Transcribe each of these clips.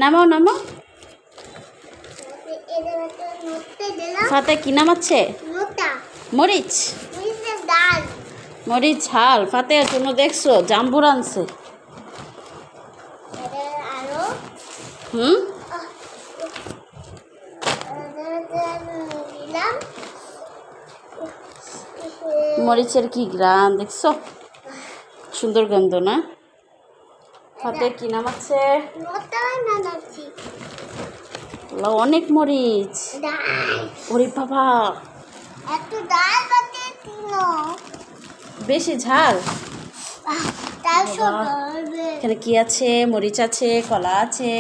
নামাও নামাও। সাথে কি নামাচ্ছে? মরিচ। মরিচ ঝাল। ফাতেহার জন্য দেখছো জাম্বুর আনছে। মরিচের কি গ্রান দেখছো, সুন্দর গন্ধ না? ফাতে কি নামাচ্ছে? অনেক মরিচ। ওরে বাবা, বেশি ঝাল। এখানে কি আছে? মরিচ আছে, কলা আছে।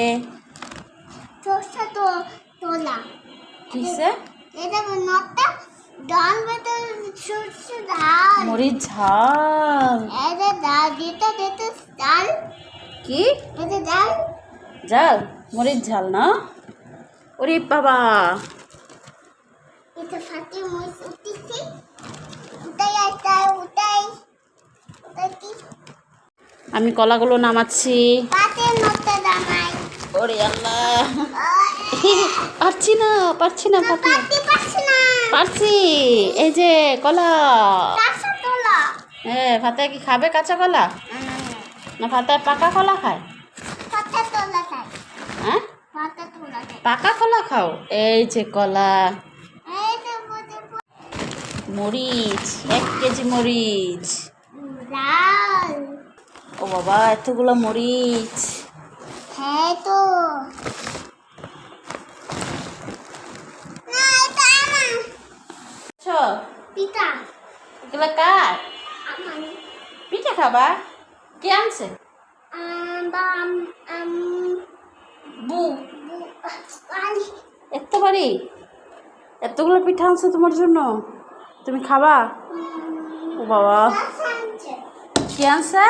মরিচ ঝাল কি? ঝাল মরিচ ঝাল না? ওরে বাবা, আমি কলাগুলো নামাচ্ছি। ওরে আল্লাহ, পারছি না পারছি। এই যে কলা। হ্যাঁ, ফাতেহা কি খাবে কাঁচা কলা? না ফাতেহা পাকা কলা খায়? হ্যাঁ, পাকা কলা খাও। এই যে কলা। মরিচ 1 কেজি মরিচ। ও বাবা, এতগুলো মরিচ। হ্যাঁ তো পিঠা। এগুলো কার? পিঠা খাবা? কে আনছে? এত বাড়ি এতগুলো পিঠা আনছে তোমার জন্য, তুমি খাবা? ও বাবা, কে আনছে?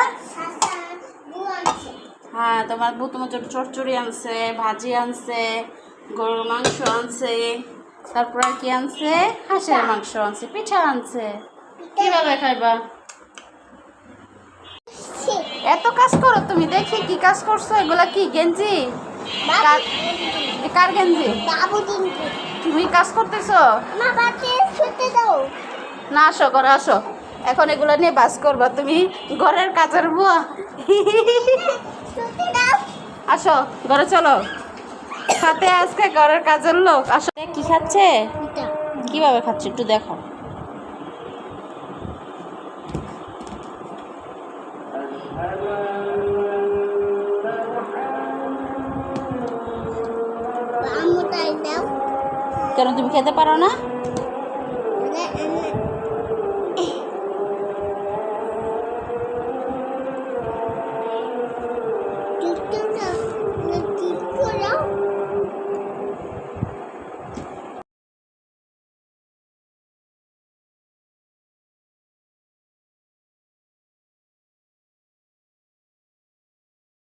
হ্যাঁ, তোমার বউ তোমার জন্য চচ্চড়ি আনছে, ভাজি আনছে, গরুর মাংস আনছে, তারপর আর কি আনছে? হাঁসের মাংস আনছে, পিঠা আনছে। কিভাবে খাইবা? এত কাজ করো তুমি, দেখি কি কাজ করছো। এগুলা কি গেঞ্জি? কার গেঞ্জি? তুমি কাজ করতেছো না? আসো ঘরে আসো, এখন এগুলো নিয়ে বাস করবা তুমি, ঘরের কাজের বুয়া। আসো ঘরে চলো, সাথে আজকে ঘরের কাজের লোক। আসো। কি খাচ্ছে? কিভাবে খাচ্ছে একটু দেখো। কেন তুমি খেতে পারো না?